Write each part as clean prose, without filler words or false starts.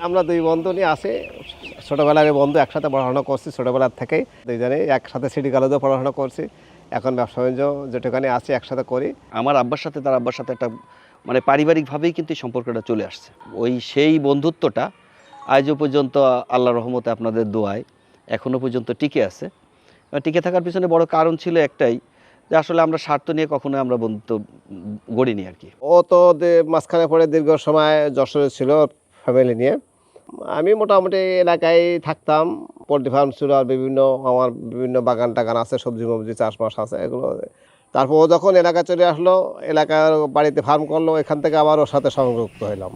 আমরা দুই বন্ধু নিয়ে আসি, ছোটোবেলার বন্ধু, একসাথে পড়াশোনা করছি ছোটোবেলার থেকেই, দুইজনেই একসাথে সিটি কলেজেও পড়াশোনা করছি। এখন ব্যবসা বাণিজ্য যেটুখানি আছি একসাথে করি। আমার আব্বার সাথে তার আব্বার সাথে একটা মানে পারিবারিকভাবেই কিন্তু এই সম্পর্কটা চলে আসছে। সেই বন্ধুত্বটা আজও পর্যন্ত আল্লাহর রহমতে আপনাদের দোয়ায় এখনও পর্যন্ত টিকে আছে। টিকে থাকার পিছনে বড় কারণ ছিল একটাই, যে আসলে আমরা স্বার্থ নিয়ে কখনো আমরা বন্ধুত্ব গড়িনি আর কি। ও তো মাঝখানে পড়ে দীর্ঘ সময় যশোরে ছিল ফ্যামিলি নিয়ে। আমি মোটামুটি এলাকায় থাকতাম, পোলট্রি ফার্ম ছিল, আর আমার বিভিন্ন বাগান টাগান আছে, সবজি মবজি চাষবাস আছে এগুলো। তারপর ও যখন এলাকা চলে আসলো, এলাকার বাড়িতে ফার্ম করলো, এখান থেকে আবার ওর সাথে সংযুক্ত হইলাম।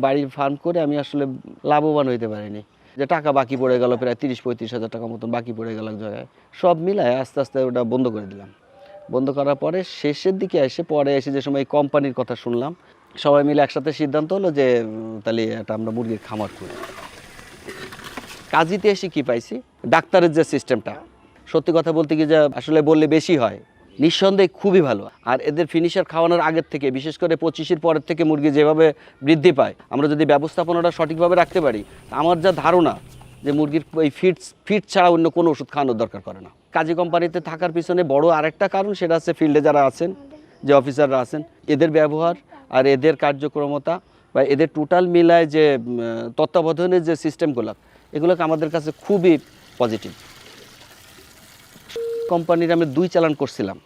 বাড়ির ফার্ম করে আমি আসলে লাভবান হইতে পারিনি, যে টাকা বাকি পড়ে গেল, প্রায় 30-35 হাজার টাকা মতন বাকি পড়ে গেল এক জায়গায়। সব মিলায় আস্তে আস্তে ওটা বন্ধ করে দিলাম। বন্ধ করার পরে শেষের দিকে এসে যে সময় কোম্পানির কথা শুনলাম, সবাই মিলে একসাথে সিদ্ধান্ত হলো যে তাহলে এটা আমরা মুরগির খামার করি। কাজীতে এসে কি পাইছি, ডাক্তারের যে সিস্টেমটা, সত্যি কথা বলতে কি যে আসলে বললে বেশি হয়, নিঃসন্দেহে খুবই ভালো। আর এদের ফিনিশার খাওয়ানোর আগের থেকে, বিশেষ করে 25-এর পরের থেকে মুরগি যেভাবে বৃদ্ধি পায়, আমরা যদি ব্যবস্থাপনাটা সঠিকভাবে রাখতে পারি, আমার যা ধারণা যে মুরগির এই ফিট ছাড়া অন্য কোনো ওষুধ খাওয়ানোর দরকার করে না। কাজী কোম্পানিতে থাকার পিছনে বড় আরেকটা কারণ, সেটা হচ্ছে ফিল্ডে যারা আছেন, যে অফিসাররা আছেন, এদের ব্যবহার আর এদের কার্যক্রমতা বা এদের টোটাল মিলায় যে তত্ত্বাবধানের যে সিস্টেমগুলো, এগুলোকে আমাদের কাছে খুবই পজিটিভ। কোম্পানির আমি 2 চালান করছিলাম,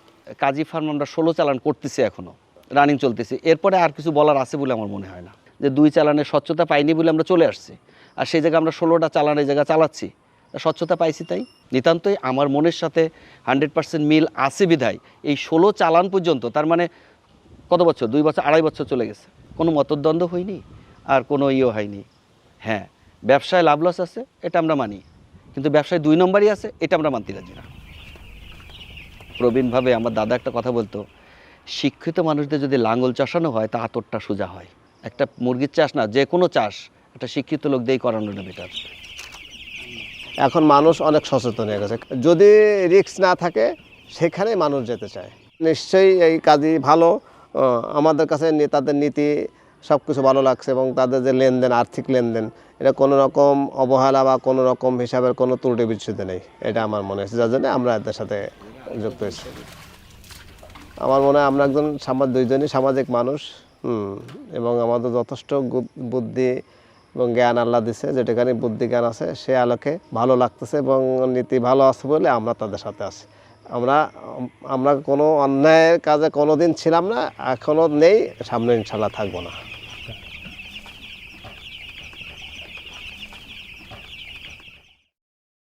কাজী ফার্ম আমরা 16 চালান করতেছি, এখনও রানিং চলতেছি। এরপরে আর কিছু বলার আছে বলে আমার মনে হয় না, যে 2 চালানের স্বচ্ছতা পাইনি বলে আমরা চলে আসছি। আর সেই জায়গায় আমরা 16টা চালান এই জায়গায় চালাচ্ছি, স্বচ্ছতা পাইছি তাই। নিতান্তই আমার মনের সাথে 100% মিল আছে বিধায় এই 16 চালান পর্যন্ত, তার মানে কত বছর, 2 বছর 2.5 বছর চলে গেছে, কোনো মতদ্বন্দ্ব হয়নি আর কোনো হয়নি। হ্যাঁ, ব্যবসায় লাভ লস আছে, এটা আমরা মানি, কিন্তু ব্যবসায় 2 নম্বরই আছে, এটা আমরা মানতে রাজি না। প্রবীণভাবে আমার দাদা একটা কথা বলতো, শিক্ষিত মানুষদের যদি লাঙ্গল চাষানো হয় তা আতরটা সোজা হয়। একটা মুরগির চাষ না, যে কোনো চাষ একটা শিক্ষিত লোক দিয়েই করানোটা বেটার। এখন মানুষ অনেক সচেতন হয়ে গেছে, যদি রিস্ক না থাকে সেখানে মানুষ যেতে চায়। নিশ্চয়ই এই কাজই ভালো, আমাদের কাছে তাদের নীতি সব কিছু ভালো লাগছে, এবং তাদের যে লেনদেন, আর্থিক লেনদেন, এটা কোনো রকম অবহেলা বা কোনো রকম হিসাবের কোনো ত্রুটি বিচ্ছুতি নেই, এটা আমার মনে হচ্ছে, যার জন্য আমরা এদের সাথে যুক্ত হয়েছি। আমার মনে হয় আমরা দুইজনই সামাজিক মানুষ, এবং আমাদের যথেষ্ট বুদ্ধি এবং জ্ঞান আল্লাহ দিছে, যেটাখানে বুদ্ধি জ্ঞান আছে সে আলোকে ভালো লাগতেছে, এবং নীতি ভালো আছে বলে আমরা তাদের সাথে আছি। আমরা কোনো অন্যায়ের কাজে কোনো দিন ছিলাম না, এখনও নেই, সামনে ইনশাল্লাহ থাকবো না।